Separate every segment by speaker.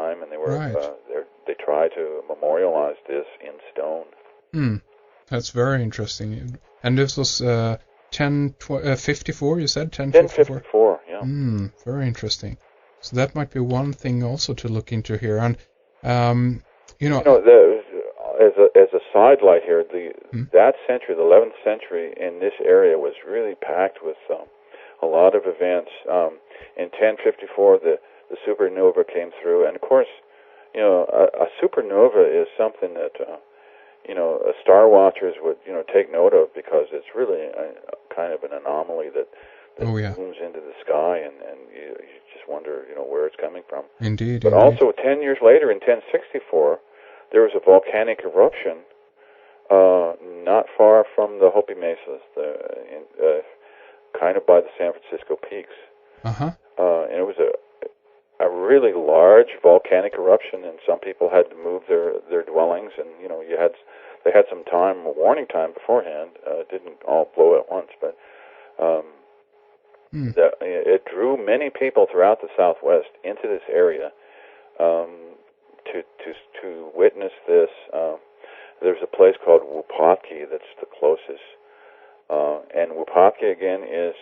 Speaker 1: time, and
Speaker 2: Right.
Speaker 1: they try to memorialize this in stone.
Speaker 2: Hmm. That's very interesting. And this was 1054, you said? 1054?
Speaker 1: 1054, yeah.
Speaker 2: Very interesting. So that might be one thing also to look into here. And,
Speaker 1: as a sidelight here, that century, the 11th century in this area was really packed with a lot of events. In 1054, the supernova came through, and of course, a supernova is something that star watchers would take note of, because it's really kind of an anomaly that zooms into the sky, and you just wonder where it's coming from.
Speaker 2: Indeed.
Speaker 1: But also 10 years later, in 1064, there was a volcanic eruption not far from the Hopi Mesas, kind of by the San Francisco Peaks. And it was a really large volcanic eruption, and some people had to move their dwellings, and they had some warning time beforehand. It didn't all blow at once, but it drew many people throughout the Southwest into this area to witness this. There's a place called Wupatki that's the closest, and Wupatki again is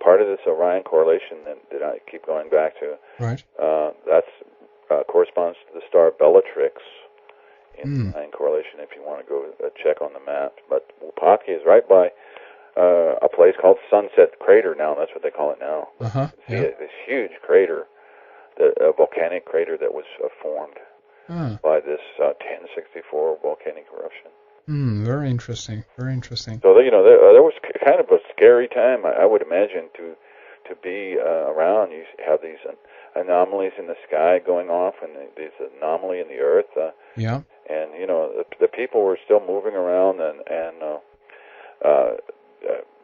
Speaker 1: part of this Orion correlation that I keep going back to.
Speaker 2: Right.
Speaker 1: That's corresponds to the star Bellatrix in Orion correlation. If you want to go check on the map, but Wupatki is right by a place called Sunset Crater. Now that's what they call it now. This huge crater, a volcanic crater that was formed by this 1064 volcanic eruption.
Speaker 2: Very interesting. Very interesting.
Speaker 1: So there was kind of a scary time, I would imagine, to be around. You have these anomalies in the sky going off, and these anomaly in the earth. And the people were still moving around and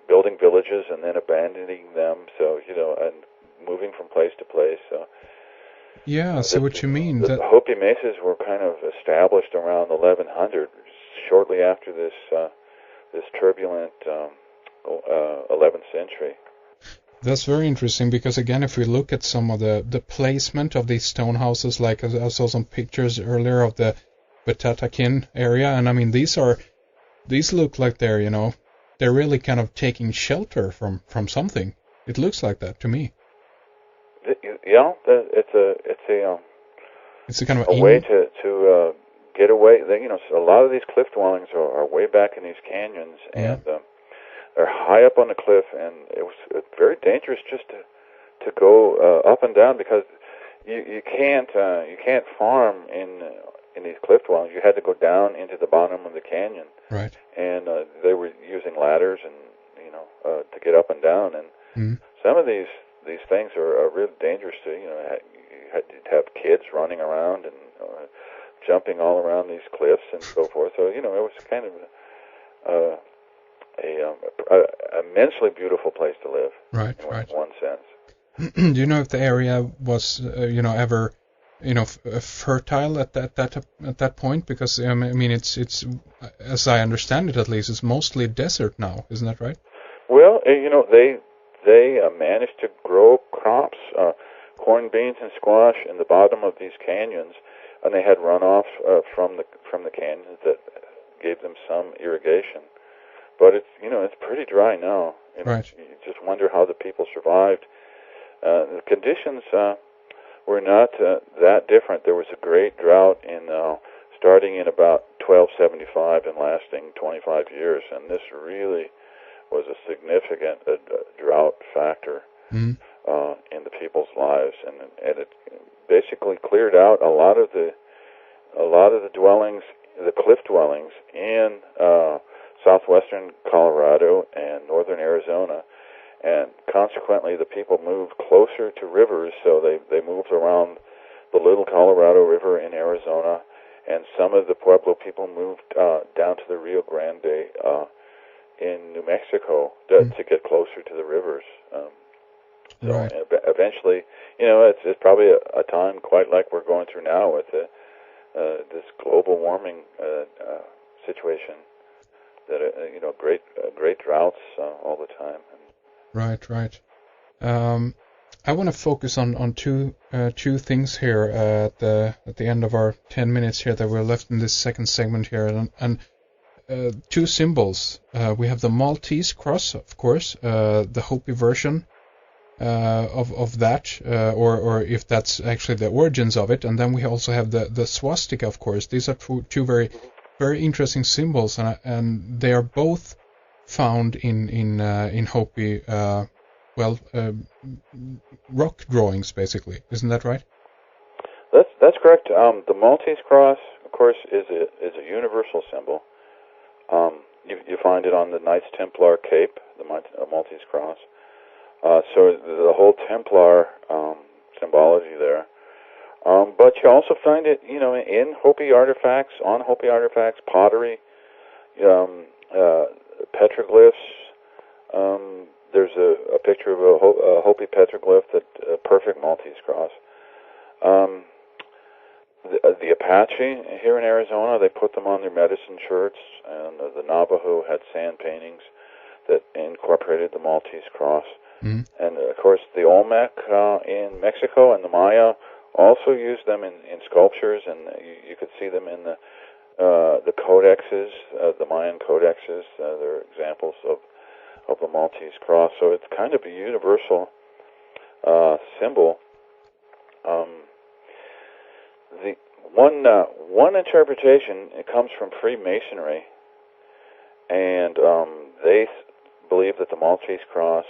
Speaker 1: building villages and then abandoning them. So and moving from place to place. So.
Speaker 2: Yeah, I see what you mean.
Speaker 1: The Hopi Mesas were kind of established around 1100, shortly after this turbulent 11th century.
Speaker 2: That's very interesting, because again, if we look at some of the placement of these stone houses, like I saw some pictures earlier of the Betatakin area, and I mean these look like they're really kind of taking shelter from something. It looks like that to me.
Speaker 1: Yeah, it's a kind of a way to get away. So a lot of these cliff dwellings are way back in these canyons, and they're high up on the cliff, and it was very dangerous just to go up and down, because you can't farm in these cliff dwellings. You had to go down into the bottom of the canyon,
Speaker 2: right?
Speaker 1: And they were using ladders and to get up and down, and some of these things are really dangerous too. You had to have kids running around and jumping all around these cliffs and so forth. So it was kind of a immensely beautiful place to live.
Speaker 2: Right.
Speaker 1: In one sense.
Speaker 2: Do you know if the area was ever fertile at that point? Because I mean it's as I understand it, at least, it's mostly desert now, isn't that right?
Speaker 1: Well, they managed to grow crops, corn, beans, and squash in the bottom of these canyons, and they had runoff from the canyons that gave them some irrigation. But it's pretty dry now.
Speaker 2: Right.
Speaker 1: You just wonder how the people survived. The conditions were not that different. There was a great drought starting in about 1275 and lasting 25 years, and this really was a significant drought factor in the people's lives, and it basically cleared out a lot of the dwellings, the cliff dwellings in southwestern Colorado and northern Arizona, and consequently the people moved closer to rivers, so they moved around the Little Colorado River in Arizona, and some of the Pueblo people moved down to the Rio Grande in New Mexico to get closer to the rivers.
Speaker 2: Right.
Speaker 1: So eventually, it's probably a time quite like we're going through now with this global warming situation. That great droughts all the time.
Speaker 2: Right. I want to focus on two things here at the end of our 10 minutes here that we're left in this second segment here, and two symbols. We have the Maltese cross, of course, the Hopi version of that, or if that's actually the origins of it, and then we also have the swastika, of course. These are two very interesting symbols, and they are both found in Hopi rock drawings, basically. Isn't that right?
Speaker 1: That's correct. The Maltese cross, of course, is a universal symbol. You find it on the Knights Templar cape, the Maltese cross. So the whole Templar symbology there. But you also find it, in Hopi artifacts, on Hopi artifacts, pottery, petroglyphs. There's a picture of a Hopi petroglyph, that perfect Maltese cross. The Apache here in Arizona, they put them on their medicine shirts, and the Navajo had sand paintings that incorporated the Maltese cross.
Speaker 2: Mm-hmm.
Speaker 1: And of course, the Olmec in Mexico and the Maya also used them in sculptures, and you could see them in the codexes, the Mayan codexes. They're examples of the Maltese cross. So it's kind of a universal symbol. The one interpretation, it comes from Freemasonry, and they believe that the Maltese cross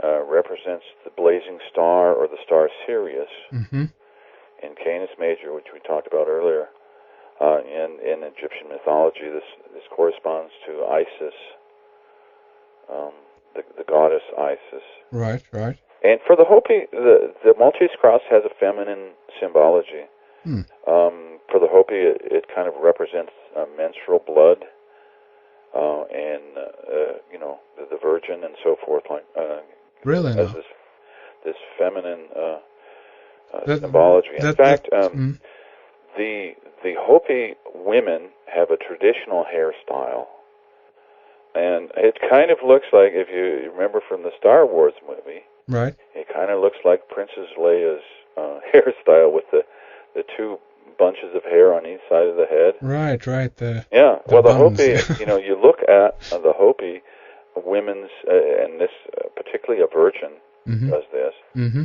Speaker 1: represents the blazing star, or the star Sirius,
Speaker 2: mm-hmm.
Speaker 1: in Canis Major, which we talked about earlier. In Egyptian mythology, this corresponds to Isis, the goddess Isis.
Speaker 2: Right.
Speaker 1: And for the Hopi, the Maltese cross has a feminine symbology.
Speaker 2: Hmm.
Speaker 1: For the Hopi, it kind of represents menstrual blood, and the Virgin and so forth, like
Speaker 2: really,
Speaker 1: as this feminine symbology. In fact, the Hopi women have a traditional hairstyle, and it kind of looks like, if you remember from the Star Wars movie,
Speaker 2: right?
Speaker 1: It kind of looks like Princess Leia's hairstyle, with the two bunches of hair on each side of the head.
Speaker 2: Right.
Speaker 1: The
Speaker 2: buns.
Speaker 1: Hopi, you look at the Hopi women's, and this particularly a virgin
Speaker 2: mm-hmm.
Speaker 1: does this.
Speaker 2: Mm-hmm.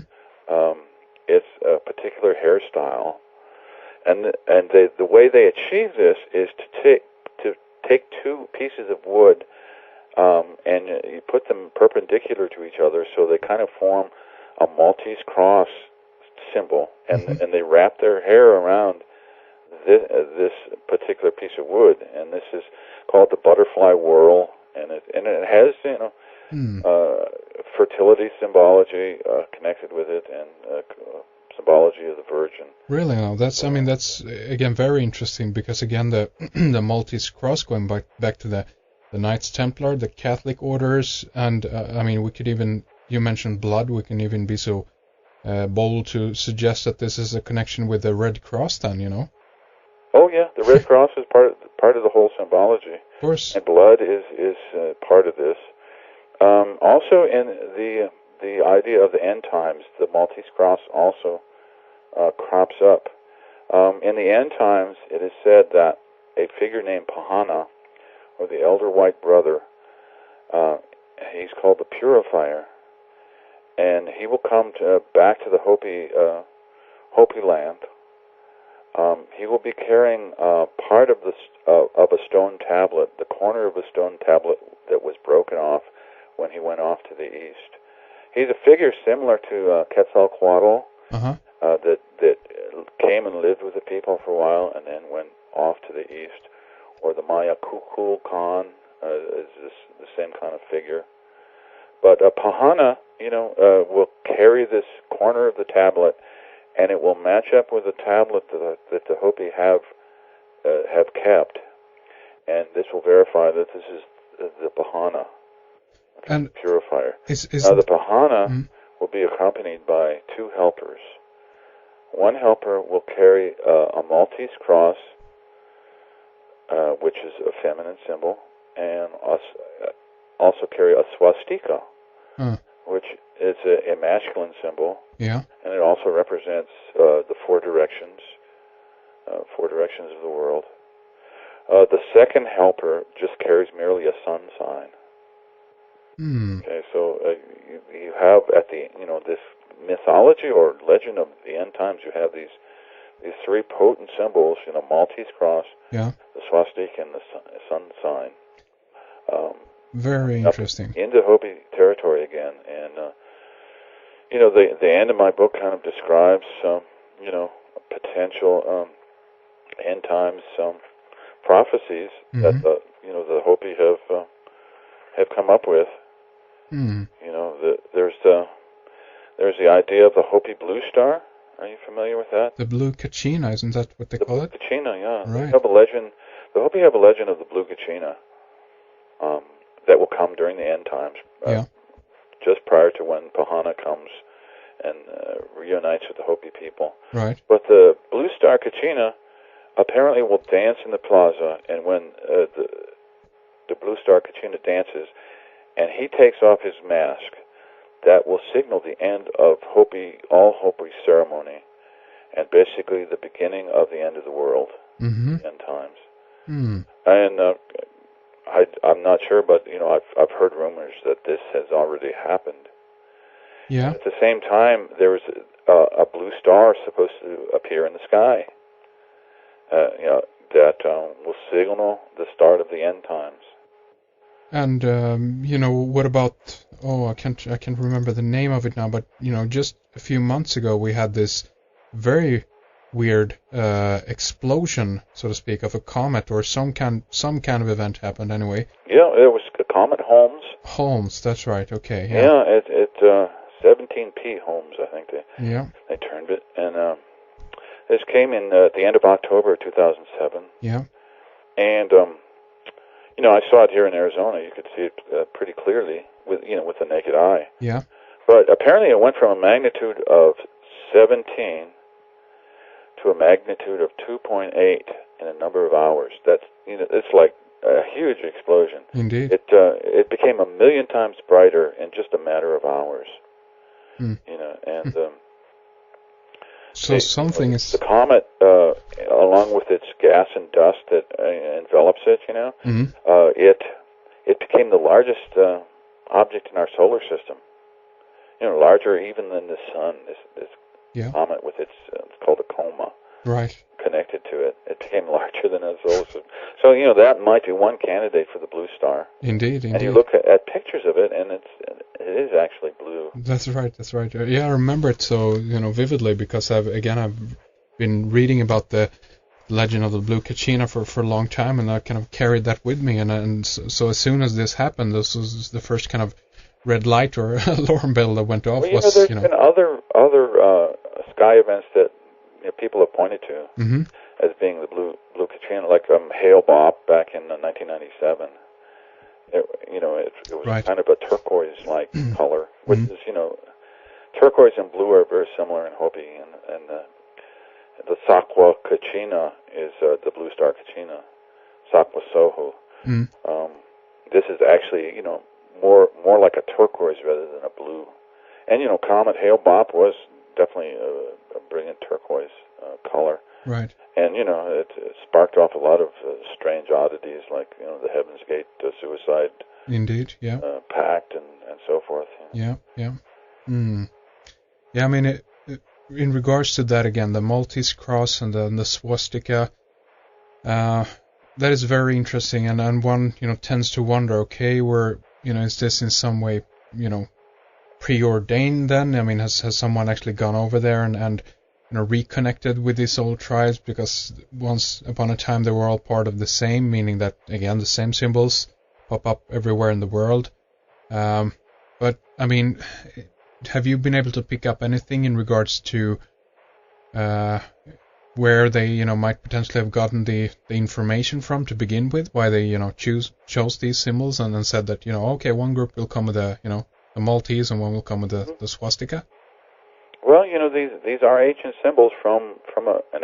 Speaker 1: It's a particular hairstyle, and the way they achieve this is to take two pieces of wood, and you put them perpendicular to each other, so they kind of form a Maltese cross symbol, and
Speaker 2: mm-hmm.
Speaker 1: and they wrap their hair around this particular piece of wood, and this is called the butterfly whorl, and it has fertility symbology connected with it, and symbology of the Virgin.
Speaker 2: Really, no, that's again very interesting, because again the the Maltese cross, going back to the Knights Templar, the Catholic orders, and we could even, you mentioned blood, we can even be so bold to suggest that this is a connection with the Red Cross, then.
Speaker 1: Oh yeah, the Red Cross is part of the whole symbology.
Speaker 2: Of course.
Speaker 1: And blood is part of this. Also, in the idea of the end times, the Maltese cross also crops up. In the end times, it is said that a figure named Pahana, or the elder white brother, he's called the Purifier, and he will come back to the Hopi land. He will be carrying part of a stone tablet, the corner of a stone tablet that was broken off when he went off to the east. He's a figure similar to Quetzalcoatl,
Speaker 2: uh-huh.
Speaker 1: that came and lived with the people for a while and then went off to the east. Or the Maya Kukulkan is the same kind of figure. But Pahana, will carry this corner of the tablet, and it will match up with the tablet that the Hopi have kept, and this will verify that this is the Pahana,
Speaker 2: and
Speaker 1: the Purifier.
Speaker 2: Now
Speaker 1: the Pahana will be accompanied by two helpers. One helper will carry a Maltese cross, which is a feminine symbol, and also carry a swastika, which is a masculine symbol,
Speaker 2: Yeah.
Speaker 1: and it also represents the four directions of the world. The second helper just carries merely a sun sign. Okay, so you have at the this mythology or legend of the end times, you have these three potent symbols, Maltese cross,
Speaker 2: Yeah.
Speaker 1: the swastika, and the sun sign.
Speaker 2: Very interesting.
Speaker 1: Into Hopi territory again, and the end of my book kind of describes potential end times prophecies that the Hopi have come up with. There's the idea of the Hopi blue star. Are you familiar with that?
Speaker 2: The blue kachina, isn't that what they call it?
Speaker 1: The kachina, yeah.
Speaker 2: Right.
Speaker 1: They have a legend. The Hopi have a legend of the blue kachina that will come during the end times. Just prior to when Pahana comes and reunites with the Hopi people.
Speaker 2: Right.
Speaker 1: But the blue star kachina apparently will dance in the plaza, and when the blue star kachina dances, and he takes off his mask, that will signal the end of all Hopi ceremony, and basically the beginning of the end of the world, end times. And I'm not sure, but I've heard rumors that this has already happened.
Speaker 2: Yeah.
Speaker 1: At the same time, there was a blue star supposed to appear in the sky. That will signal the start of the end times.
Speaker 2: And what about? Oh, I can't remember the name of it now. But just a few months ago, we had this very weird explosion, so to speak, of a comet or some kind of event happened anyway.
Speaker 1: Yeah, it was Comet Holmes.
Speaker 2: Holmes, that's right. Okay. Yeah.
Speaker 1: Yeah, it 17P Holmes, I think they termed it, and this came in at the end of October 2007.
Speaker 2: Yeah.
Speaker 1: And I saw it here in Arizona. You could see it pretty clearly with the naked eye.
Speaker 2: Yeah.
Speaker 1: But apparently, it went from a magnitude of 17 to a magnitude of 2.8 in a number of hours. That's it's like a huge explosion.
Speaker 2: Indeed.
Speaker 1: It became 1 million times brighter in just a matter of hours. And
Speaker 2: so something is
Speaker 1: the comet, along with its gas and dust that envelops it. It became the largest object in our solar system. Larger even than the sun. This comet with it's called a coma.
Speaker 2: Right.
Speaker 1: Connected to it. It became larger than a solar system. So, that might be one candidate for the blue star.
Speaker 2: Indeed.
Speaker 1: And you look at pictures of it, and it is actually blue.
Speaker 2: That's right. Yeah, I remember it so, vividly because I've been reading about the legend of the blue kachina for a long time, and I kind of carried that with me. And so as soon as this happened, this was the first kind of red light or alarm bell that went off.
Speaker 1: Well, there's been other sky events that people have pointed to as being the blue kachina, like Hale Bopp back in 1997. It was
Speaker 2: right.
Speaker 1: kind of a turquoise-like color, which is turquoise and blue are very similar in Hopi, and the Sakwa kachina is the blue star kachina, Sakwa Sohu. This is actually more like a turquoise rather than a blue. And Comet Hale Bopp was definitely a brilliant turquoise color.
Speaker 2: Right. And
Speaker 1: it sparked off a lot of strange oddities, like the Heaven's Gate suicide.
Speaker 2: Indeed. Yeah.
Speaker 1: Pact and so forth.
Speaker 2: Yeah. Yeah. Yeah. I mean, in regards to that again, the Maltese cross and the swastika, that is very interesting, and one tends to wonder, okay, is this in some way preordained then? I mean, has someone actually gone over there and reconnected with these old tribes, because once upon a time they were all part of the same, meaning that again the same symbols pop up everywhere in the world. But I mean, have you been able to pick up anything in regards to where they might potentially have gotten the information from to begin with, why they chose these symbols and then said that okay, one group will come with the Maltese and one will come with the swastika?
Speaker 1: Well, these are ancient symbols from an